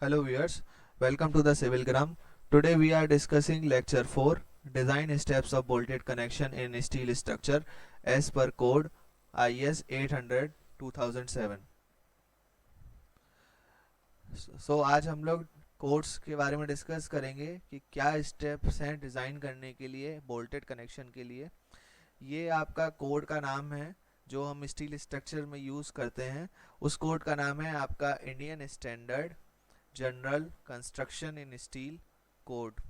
Hello viewers, welcome to the Civilgram. Today we are discussing lecture 4 Design Steps of Bolted Connection in Steel Structure as per code IS 800 2007. So आज हम लोग codes के बारे में discuss करेंगे कि क्या स्टेप्स हैं डिज़ाइन करने के लिए बोल्टेड कनेक्शन के लिए। ये आपका कोड का नाम है जो हम स्टील स्ट्रक्चर में यूज़ करते हैं। उस कोड का नाम है आपका इंडियन स्टैंडर्ड जनरल कंस्ट्रक्शन इन स्टील कोड।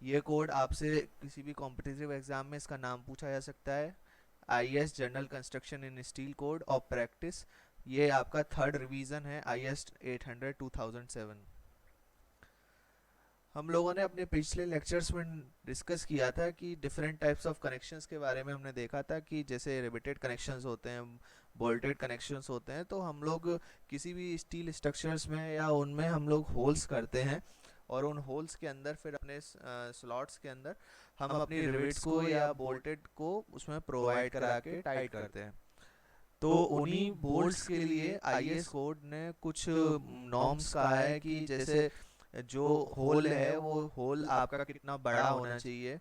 ये कोड आपसे किसी भी कॉम्पिटिटिव एग्जाम में इसका नाम पूछा जा सकता है। IS general construction in steel cored और प्रैक्टिस, ये आपका थर्ड रिवीजन है IS 800 2007। हम लोगों ने अपने पिछले लेक्चर्स में डिस्कस किया था कि डिफरेंट टाइप्स ऑफ कनेक्शंस के बारे में हमने देखा था कि जैसे रिवेटेड कनेक्शंस होते हैं, बोल्टेड कनेक्शंस होते हैं। तो हम लोग किसी भी स्टील स्ट्रक्चर्स में या उनमें हम लोग होल्स करते हैं और उन होल्स के अंदर फिर अपने स्लॉट्स के अंदर हम अपनी रिवेट्स को या बोल्टेड को उसमें प्रोवाइड करा के टाइट करते हैं। तो उन्हीं बोल्ट्स के लिए IS कोड ने कुछ नॉर्म्स कहा है कि जैसे जो होल है वो होल आपका कितना बड़ा होना चाहिए।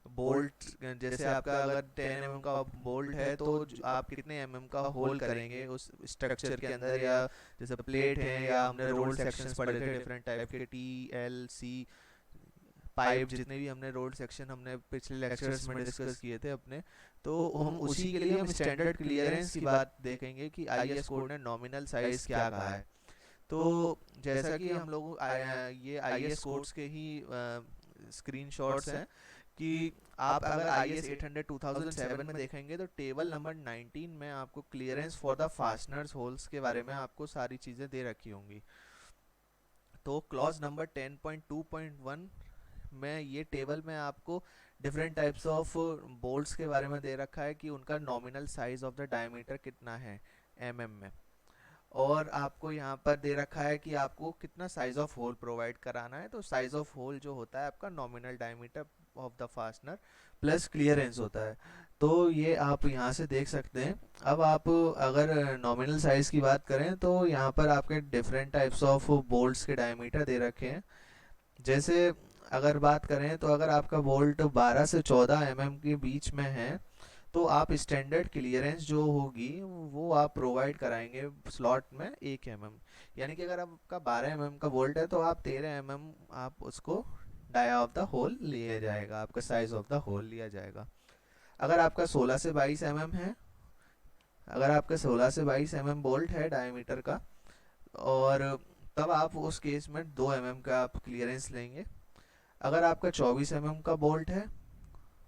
बोल्ट जैसे आपका अगर 10 mm का बोल्ट है तो आप कितने mm का होल करेंगे उस स्ट्रक्चर के अंदर, या जैसे प्लेट है या हमने रोल सेक्शंस पढ़े थे डिफरेंट टाइप के TLC पाइप, जितने भी हमने रोड सेक्शन हमने पिछले लेक्चर्स में डिस्कस किए थे अपने। तो हम उसी के लिए हम स्टैंडर्ड क्लियरेंस की बात देखेंगे कि IS कोड ने नॉमिनल साइज क्या कहा है। तो जैसा कि हम लोग ये IS कोड्स के ही स्क्रीनशॉट्स हैं कि आप अगर IS 800 2007 में देखेंगे तो टेबल नंबर 19 में आपको clearance for the fasteners holes के बारे में आपको सारी चीज़ें दे रखी होंगी। तो क्लॉज नंबर 10.2.1 में ये टेबल में आपको डिफरेंट टाइप्स ऑफ बोल्ट्स के बारे में दे रखा है कि उनका nominal size of the diameter कितना है में। और आपको यहाँ पर दे रखा है कि आपको कितना साइज ऑफ होल प्रोवाइड कराना है। तो साइज ऑफ होल जो होता है आपका nominal diameter of the fastener plus clearance होता है। तो ये आप यहाँ से देख सकते हैं। अब आप अगर नॉमिनल साइज की बात करें तो यहाँ पर आपके डिफरेंट टाइप्स ऑफ बोल्ट्स के डायमीटर दे रखे हैं। जैसे अगर बात करें तो अगर आपका बोल्ट 12 से 14 के बीच में है तो आप स्टैंडर्ड क्लियरेंस जो होगी वो आप प्रोवाइड कराएंगे स्लॉट में 1 यानी कि अगर आपका 12 का बोल्ट है तो आप 13 आप उसको डाया ऑफ द होल लिया जाएगा, आपका साइज ऑफ द होल लिया जाएगा। अगर आपका 16 से 22 है, अगर आपका 16 से 22 बोल्ट है डायमीटर का, और तब आप उस केस में 2 का आप क्लियरेंस लेंगे। अगर आपका 24 का बोल्ट है,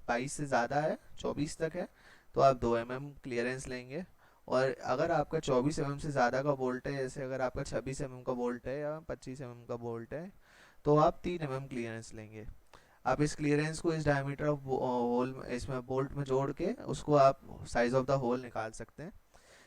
22 से ज़्यादा है, 24 तक है, तो आप 2 क्लियरेंस लेंगे। और अगर आपका 24 से ज़्यादा का बोल्ट है, जैसे अगर आपका 26 का बोल्ट है या 25 का बोल्ट है, तो आप 3 क्लियरेंस लेंगे। आप इस क्लियरेंस को इस डायमीटर ऑफ होल इसमें बोल्ट में जोड़ के उसको आप साइज ऑफ द होल निकाल सकते हैं।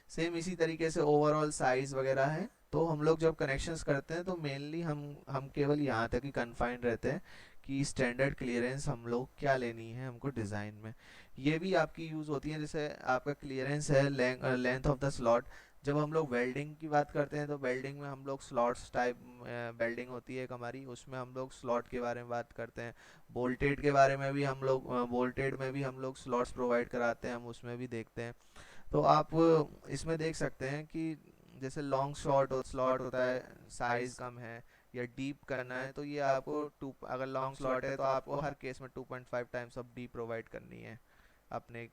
सेम इसी तरीके से ओवरऑल साइज वगैरह है। तो हम लोग जब कनेक्शंस करते हैं तो मेनली हम केवल यहाँ तक ही कन्फाइंड रहते हैं कि स्टैंडर्ड क्लियरेंस हम लोग क्या लेनी है हमको डिज़ाइन में। ये भी आपकी यूज़ होती है, जैसे आपका क्लियरेंस है लेंथ ऑफ द स्लॉट। जब हम लोग वेल्डिंग की बात करते हैं तो वेल्डिंग में हम लोग स्लॉट्स टाइप वेल्डिंग होती है एक हमारी, उसमें हम लोग स्लॉट के बारे में बात करते हैं। बोल्टेड के बारे में भी हम लोग बोल्टेड में भी हम लोग स्लॉट्स प्रोवाइड कराते हैं, हम उसमें भी देखते हैं। तो आप इसमें देख सकते हैं कि जैसे लॉन्ग शॉट स्लॉट होता है, साइज कम है या डीप करना है, तो ये आपको टू, अगर लॉन्ग स्लॉट है तो आपको हर केस में 2.5 टाइम्स ऑफ डीप प्रोवाइड करनी है अपने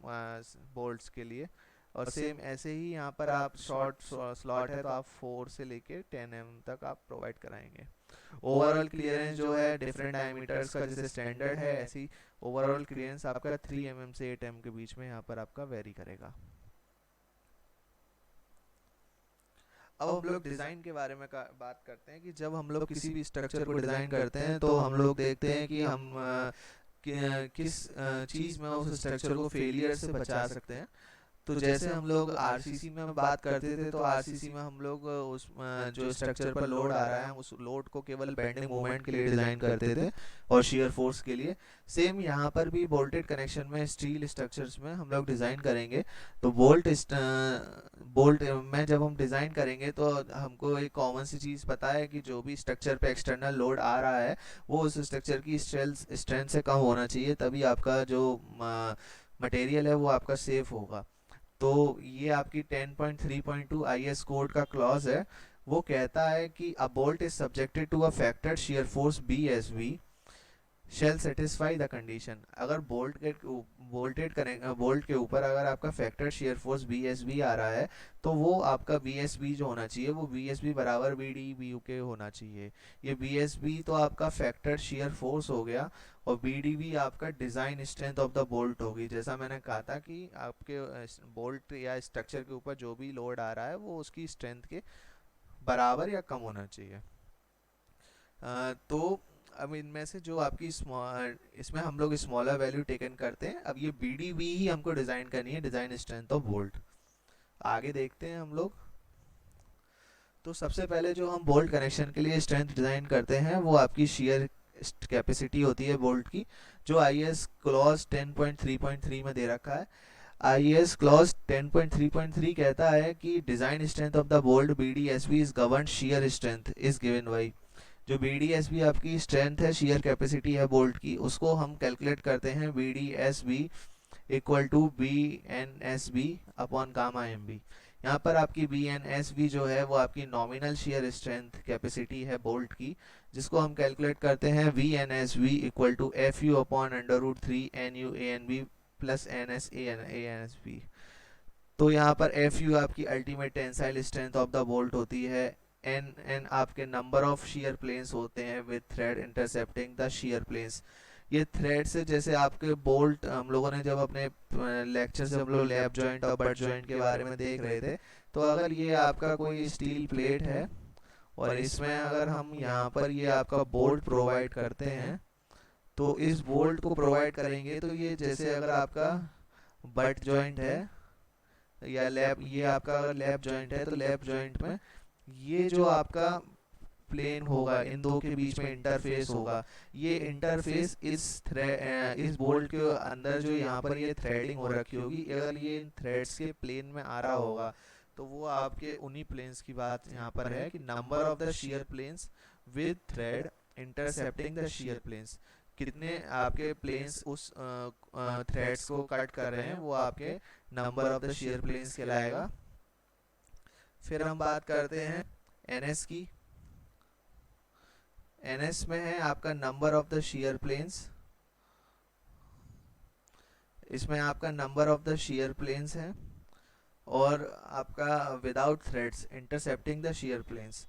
बोल्ट्स के लिए। और सेम ऐसे ही यहाँ पर आप शॉर्ट स्लॉट है तो आप 4 से लेके 10 तक आप प्रोवाइड कराएंगे। ओवरऑल क्लियरेंस जो है डिफरेंट डायमीटर्स का जैसे स्टैंडर्ड है, ऐसी ओवरऑल क्लियरेंस आपका 3 से 8 के बीच में यहाँ पर आपका वेरी करेगा। अब हम लोग डिज़ाइन के बारे में बात करते हैं कि जब हम लोग किसी भी स्ट्रक्चर को डिज़ाइन करते हैं तो हम लोग देखते हैं कि हम किस चीज़ में उस स्ट्रक्चर को फेलियर से बचा सकते हैं। तो जैसे हम लोग आरसीसी में बात करते थे, तो आरसीसी में हम लोग जो स्ट्रक्चर पर लोड आ रहा है हम उस लोड को केवल बेंडिंग मोमेंट के लिए डिज़ाइन करते थे और शियर फोर्स के लिए। सेम यहाँ पर भी बोल्टेड कनेक्शन में स्टील स्ट्रक्चर्स में हम लोग डिज़ाइन करेंगे। तो बोल्ट में जब हम डिज़ाइन करेंगे तो हमको एक कॉमन सी चीज़ पता है कि जो भी स्ट्रक्चर पे एक्सटर्नल लोड आ रहा है वो उस स्ट्रक्चर की स्ट्रेंथ से कम होना चाहिए, तभी आपका जो मटेरियल है वो आपका सेफ होगा। तो ये आपकी 10.3.2 आईएस कोड का क्लॉज है। वो कहता है कि a bolt is subjected to a factor shear force BSV shall satisfy the condition. अगर बोल्ट के ऊपर अगर आपका फैक्टर शियर फोर्स बीएसबी आ रहा है तो वो आपका बीएसबी जो होना चाहिए वो बीएसबी बराबर बी डी बी यू के होना चाहिए। ये बीएसबी तो आपका फैक्टर शियर फोर्स हो गया, और बीडीबी आपका design strength of the bolt होगी। जैसा मैंने कहा था कि आपके बोल्ट या स्ट्रक्चर के ऊपर जो भी लोड आ रहा है वो उसकी स्ट्रेंथ के बराबर या कम होना चाहिए। तो अब इनमें से जो आपकी इसमें हम लोग स्मॉलर वैल्यू टेकन करते हैं। अब ये बी डी वी ही हमको डिज़ाइन करनी है, डिज़ाइन स्ट्रेंथ ऑफ बोल्ट। आगे देखते हैं हम लोग। तो सबसे पहले जो हम बोल्ट कनेक्शन के लिए स्ट्रेंथ डिज़ाइन करते हैं वो आपकी शियर कैपेसिटी होती है बोल्ट की, जो आई एस क्लॉज 10.3.3 में दे रखा है। आई एस क्लॉज 10.3.3 कहता है कि design strength of the bolt B D S B is govern shear strength is given by. जो बी डी एस बी आपकी स्ट्रेंथ है, शियर कैपेसिटी है बोल्ट की, उसको हम कैलकुलेट करते हैं B D S B equal to B N S B upon gamma M B. यहाँ पर आपकी बी एन एस बी जो है वो आपकी नॉमिनल शियर स्ट्रेंथ कैपेसिटी है बोल्ट की, जिसको हम कैलकुलेट करते हैं V N S B equal to F U upon under root 3 N U A N B plus N S A N S B. तो यहाँ पर एफ यू आपकी ultimate tensile strength of the bolt होती है, N N आपके number of shear planes होते हैं with thread intercepting the shear planes. ये थ्रेड से जैसे आपके बोल्ट हम लोगों ने जब अपने लेक्चर से हम लोग लैप जॉइंट और बट जॉइंट के बारे में देख रहे थे, तो अगर ये आपका कोई स्टील प्लेट है और इसमें अगर हम यहाँ पर ये आपका बोल्ट प्रोवाइड करते हैं, तो इस बोल्ट को प्रोवाइड करेंगे तो ये जैसे अगर आपका बट जॉइंट है या लैप, ये आपका अगर लैप जॉइंट है तो लैप जॉइंट में ये जो आपका प्लेन होगा इन दो के बीच में इंटरफेस होगा। ये इंटरफेस इस बोल्ट के अंदर जो यहाँ पर ये थ्रेडिंग हो रखी होगी, अगर ये इन थ्रेड्स के प्लेन में आ रहा होगा तो वो आपके उन्हीं प्लेन्स की बात यहाँ पर है कि number of the shear planes with thread intercepting the shear planes. कितने आपके प्लेन्स उस थ्रेड्स को कट कर रहे हैं वो आपके number of the shear planes कहलाएगा। फिर हम बात करते हैं एनएस की। एनएस में है आपका number of the shear planes, इसमें आपका number of the shear planes है, और आपका without threads intercepting the shear planes,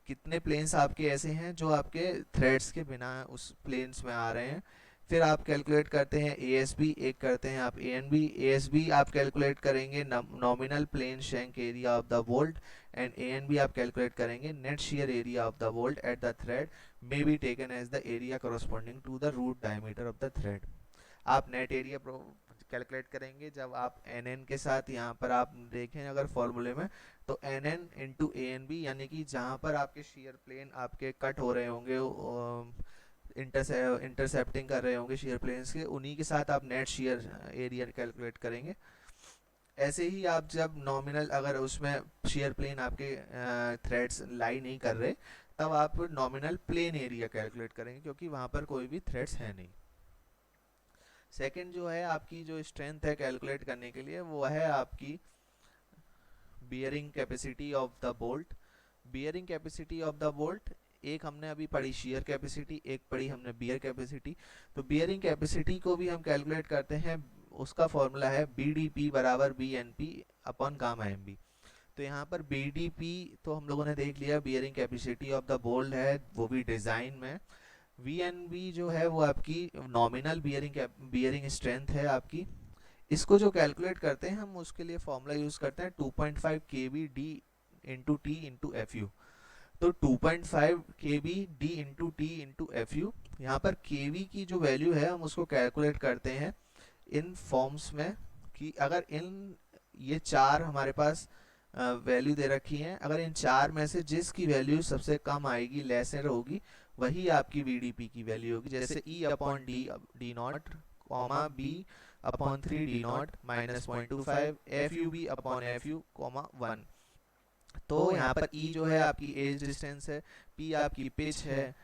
कितने प्लेन्स आपके ऐसे हैं जो आपके थ्रेड्स के बिना उस प्लेन्स में आ रहे हैं। फिर आप कैलकुलेट करते हैं ए एस बी, एक करते हैं आप A N B. A S B आप कैलकुलेट करेंगे nominal plain shank area of the bolt, and A N B आप कैलकुलेट करेंगे net shear area of the bolt at the thread may be taken as the area corresponding to the root diameter of the thread. आप net area calculate करेंगे जब आप N N के साथ, यहाँ पर आप देखें अगर फॉर्मूले में, तो एन एन इंटू ए एन बी, यानी कि जहाँ पर आपके शियर प्लेन आपके कट हो रहे होंगे, इंटरसेप्टिंग कर रहे होंगे शियर प्लेन्स के, उन्हीं के साथ आप नेट शियर एरिया कैलकुलेट करेंगे। ऐसे ही आप जब नॉमिनल अगर उसमें शियर प्लेन आपके थ्रेड्स लाई नहीं कर रहे, तब आप नॉमिनल प्लेन एरिया कैलकुलेट करेंगे क्योंकि वहाँ पर कोई भी थ्रेड्स है नहीं। सेकंड जो है आपकी जो स्ट्रेंथ है कैलकुलेट करने के लिए वो है आपकी bearing capacity of the bolt. Bearing capacity of the bolt, एक हमने अभी पढ़ी शियर कैपेसिटी, एक पढ़ी हमने बियर कैपेसिटी। तो बियरिंग कैपेसिटी को भी हम कैलकुलेट करते हैं, उसका फॉर्मूला है बी डी पी बराबर B N P upon gamma M B. तो यहाँ पर बी डी पी तो हम लोगों ने देख लिया, bearing capacity of the bolt है, वो भी डिज़ाइन में। वी एन बी जो है वो आपकी नॉमिनल बियरिंग स्ट्रेंथ है आपकी। इसको जो कैलकुलेट करते हैं हम उसके लिए फॉर्मूला यूज़ करते हैं 2.5 K B D into T into F U. तो 2.5 K B D into T into F U, यहाँ पर के वी की जो वैल्यू है हम उसको कैलकुलेट करते हैं इन फॉर्म्स में कि अगर इन ये चार हमारे पास वैल्यू दे रखी हैं। अगर इन चार में से जिसकी वैल्यू सबसे कम आएगी, लेसर होगी, वही आपकी वीडीपी की वैल्यू होगी। जैसे E upon D, D not comma B upon 3 D not minus 0.25, F U B upon F U comma 1। तो यहाँ पर ई जो है आपकी एज डिस्टेंस है, पी आपकी पिच है,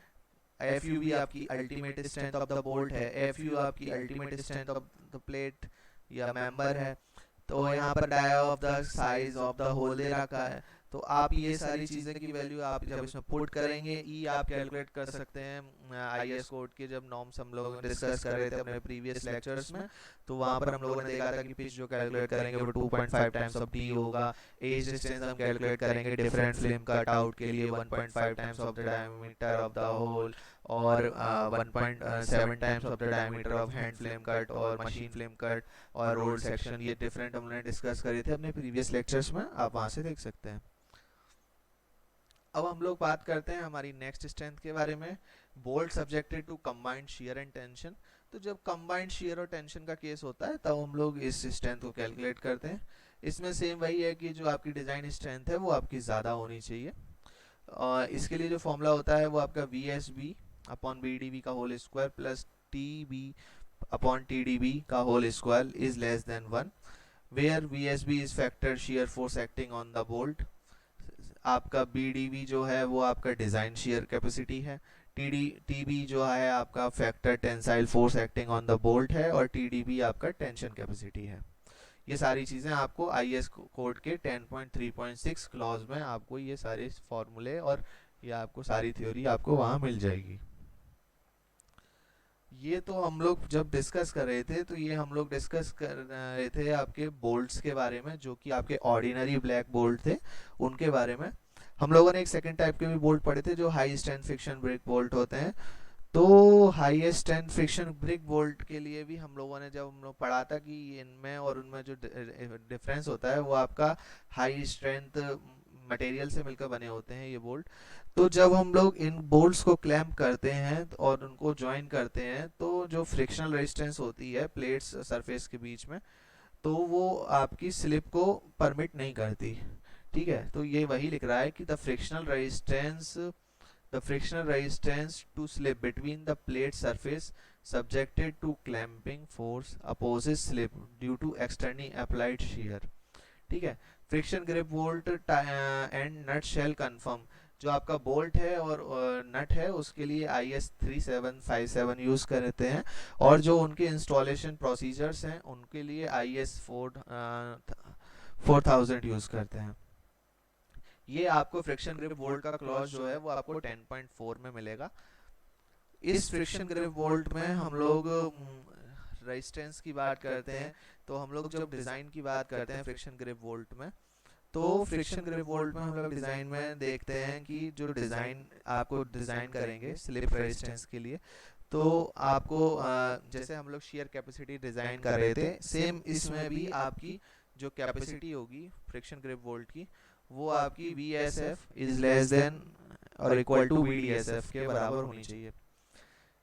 एफ यू बी आपकी ultimate strength of the bolt है, एफ यू आपकी ultimate strength of the plate या मेंबर है। तो यहाँ पर dia of the size of the whole दे रखा है। तो आप ये सारी चीज़ें की वैल्यू आप जब इसमें पुट करेंगे, ई आप कैलकुलेट कर सकते हैं आईएस कोड के जब नॉर्म्स हम लोग डिस्कस कर रहे थे अपने प्रीवियस लेक्चर्स में। तो वहाँ पर हम लोगों ने देखा था कि पिच जो कैलकुलेट करेंगे वो 2.5 टाइम्स ऑफ डी होगा। एज डिस्टेंस हम कैलकुलेट करेंगे डिफरेंट फ्लेम कट आउट के लिए 1.5 times of the diameter of the hole, और 1.7 times of the diameter of hand flame cut और मशीन फ्लेम कट और रोड सेक्शन। ये डिफरेंट हमने डिस्कस करे थे अपने प्रीवियस लेक्चर्स में, आप वहाँ से देख सकते हैं। अब हम लोग बात करते हैं हमारी नेक्स्ट स्ट्रेंथ के बारे में, bolt subjected to combined shear and tension. तो जब कंबाइंड शियर और टेंशन का केस होता है तब हम लोग इस स्ट्रेंथ को कैलकुलेट करते हैं। इसमें सेम वही है कि जो आपकी डिज़ाइन स्ट्रेंथ है वो आपकी ज़्यादा होनी चाहिए। और इसके लिए जो फॉर्मूला होता है वो आपका V S B upon B D B का whole square plus T B upon T D B का whole square is less than 1, where V S B is factor shear force acting on the bolt. आपका B D B जो है वो आपका design shear capacity है, T B जो है आपका factor tensile force acting on the bolt है, और टी डी बी आपका टेंशन कैपेसिटी है। ये सारी चीज़ें आपको आईएस कोड के 10.3.6 क्लॉज में आपको ये सारे फॉर्मूले और ये आपको सारी थ्योरी आपको वहाँ मिल जाएगी। ये तो हम लोग जब डिस्कस कर रहे थे तो ये हम लोग डिस्कस कर रहे थे आपके बोल्ट्स के बारे में, जो कि आपके ऑर्डिनरी ब्लैक बोल्ट थे उनके बारे में। हम लोगों ने एक सेकंड टाइप के भी बोल्ट पढ़े थे जो high strength friction break bolt होते हैं। तो highest strength friction brick bolt के लिए भी हम लोगों ने जब हम लोग पढ़ा था कि इनमें और उनमें जो डिफरेंस होता है वो आपका हाई स्ट्रेंथ मटेरियल से मिलकर बने होते हैं ये बोल्ट। तो जब हम लोग इन बोल्ट्स को क्लैंप करते हैं और उनको ज्वाइन करते हैं तो जो फ्रिक्शनल रेजिस्टेंस होती है प्लेट्स सरफेस के बीच में, तो वो आपकी स्लिप को परमिट नहीं करती। ठीक है, तो ये वही लिख रहा है कि the frictional resistance to slip between the plate surface subjected to clamping force opposes slip due to externally applied shear। ठीक है, friction grip bolt and nut shall confirm, जो आपका बोल्ट है और नट है उसके लिए IS 3757 यूज़ करते हैं, और जो उनके इंस्टॉलेशन प्रोसीजर्स हैं उनके लिए IS 4000 यूज़ करते हैं। ये आपको फ्रिक्शन ग्रिप बोल्ट का क्लॉज जो है वो आपको 10.4 में मिलेगा। इस फ्रिक्शन ग्रिप बोल्ट में हम लोग रेजिस्टेंस की बात करते हैं, तो हम लोग जब डिज़ाइन की बात करते हैं फ्रिक्शन ग्रिप बोल्ट में, तो फ्रिक्शन ग्रिप बोल्ट में हम लोग डिज़ाइन में देखते हैं कि जो डिज़ाइन आपको डिज़ाइन करेंगे स्लिप रेजिस्टेंस के लिए, तो आपको जैसे हम लोग शेयर कैपेसिटी डिज़ाइन कर रहे थे, सेम इसमें भी आपकी जो कैपेसिटी होगी फ्रिक्शन ग्रिप बोल्ट की वो आपकी V S F is less than और equal to V D S F के बराबर होनी चाहिए।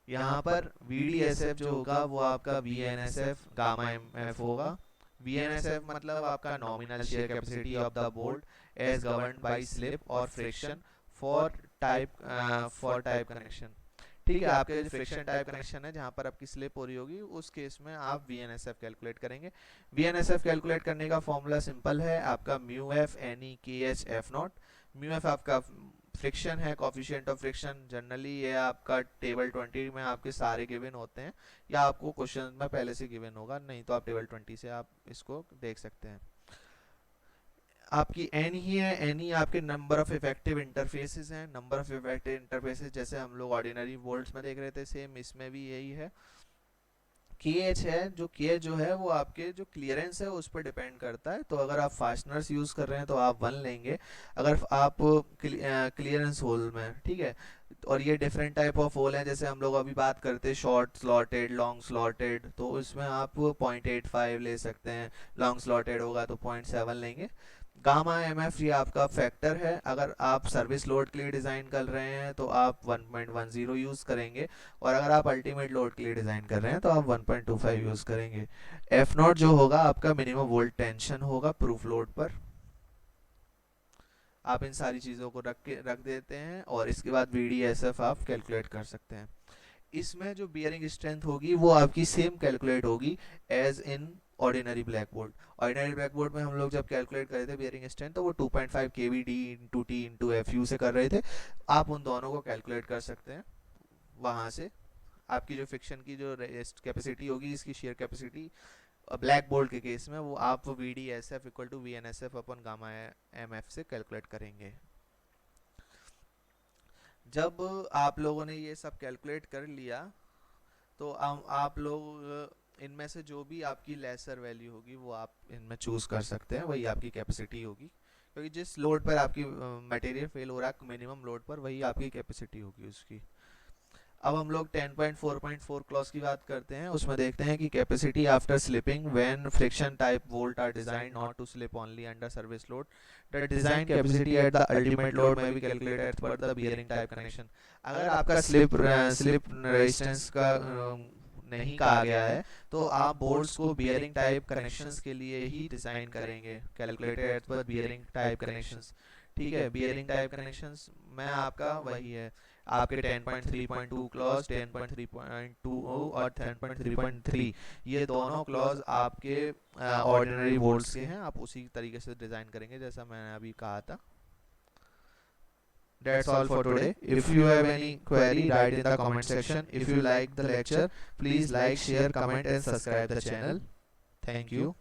यहाँ पर वी डी एस एफ जो होगा वो आपका V N S F gamma M F होगा। वी एन एस एफ मतलब आपका nominal shear capacity of the bolt as governed by slip और फ्रिक्शन फॉर टाइप कनेक्शन। ठीक है, आपके जो फ्रिक्शन टाइप कनेक्शन है जहाँ पर आपकी स्लिप हो रही होगी उस केस में आप V N S F calculate करेंगे। V N S F calculate करने का फॉर्मूला सिंपल है, आपका म्यू एफ एन ई के H F not. Mu F आपका फ्रिक्शन है, कॉफिशिएंट ऑफ फ्रिक्शन। जनरली ये आपका टेबल 20 में आपके सारे गिवन होते हैं, या आपको क्वेश्चन में पहले से गिवन होगा, नहीं तो आप टेबल 20 से आप इसको देख सकते हैं। आपकी एन ही है, एन ही आपके नंबर ऑफ इफेक्टिव इंटरफेसेस हैं। नंबर ऑफ इफेक्टिव इंटरफेसेस जैसे हम लोग ऑर्डिनरी बोल्ट्स में देख रहे थे, सेम इसमें भी यही है। के एच है, जो के जो है वो आपके जो क्लियरेंस है उस पर डिपेंड करता है। तो अगर आप फास्टनर्स यूज़ कर रहे हैं तो आप 1 लेंगे, अगर आप क्लियरेंस होल में, ठीक है। और ये डिफरेंट टाइप ऑफ होल हैं, जैसे हम लोग अभी बात करते हैं शॉर्ट स्लॉटेड, लॉन्ग स्लॉटेड, तो इसमें आप 0.85 ले सकते हैं, लॉन्ग स्लॉटेड होगा तो 0.7 लेंगे। गामा एम एफ ये आपका फैक्टर है। अगर आप सर्विस लोड के लिए डिज़ाइन कर रहे हैं तो आप 1.10 यूज़ करेंगे, और अगर आप अल्टीमेट लोड के लिए डिज़ाइन कर रहे हैं तो आप 1.25 यूज़ करेंगे। एफ नॉट जो होगा आपका मिनिमम वोल्ट टेंशन होगा प्रूफ लोड पर। आप इन सारी चीज़ों को रख देते हैं, और इसके बाद वी डी एस एफ आप कैलकुलेट कर सकते हैं। इसमें जो बियरिंग स्ट्रेंथ होगी वो आपकी सेम कैलकुलेट होगी as in ordinary black board. Ordinary black board में हम लोग जब कैलकुलेट कर रहे थे बियरिंग स्ट्रेंथ तो वो 2.5 K V D into T into F U से कर रहे थे। आप उन दोनों को कैलकुलेट कर सकते हैं वहाँ से। आपकी जो फिक्शन की जो कैपेसिटी होगी, इसकी शेयर कैपेसिटी ब्लैक बोर्ड के केस में, वो आप V D S F equal to V N S F upon gamma M F से कैलकुलेट करेंगे। जब आप लोगों ने ये सब कैलकुलेट कर लिया तो आप लोग इनमें से जो भी आपकी लेसर वैल्यू होगी वो आप इनमें चूज कर सकते हैं, वही आपकी कैपेसिटी होगी। क्योंकि जिस लोड पर आपकी मटेरियल फेल हो रहा है मिनिमम लोड पर, वही आपकी कैपेसिटी होगी उसकी। अब हम लोग 10.4.4 क्लॉज की बात करते हैं। उसमें देखते हैं कि capacity after slipping when friction type bolt are design not to slip only under service load, the design capacity at the ultimate load may be calculated as per the bearing type connection. अगर आपका slip resistance का नहीं कहा गया है तो आप bolts को बियरिंग टाइप कनेक्शंस के लिए ही डिजाइन करेंगे, calculated as per bearing type connections. ठीक है, बियरिंग टाइप कनेक्शंस में आपका वही है, आपके 10.3.2 क्लॉज, 10.3.2 और 10.3.3, ये दोनों क्लॉज आपके ऑर्डिनरी वोल्ट्स के हैं। आप उसी तरीके से डिज़ाइन करेंगे जैसा मैंने अभी कहा था। That's all for today. If you have any query, write in the comment section. If you like the lecture, please like, share, comment and subscribe the channel. Thank you.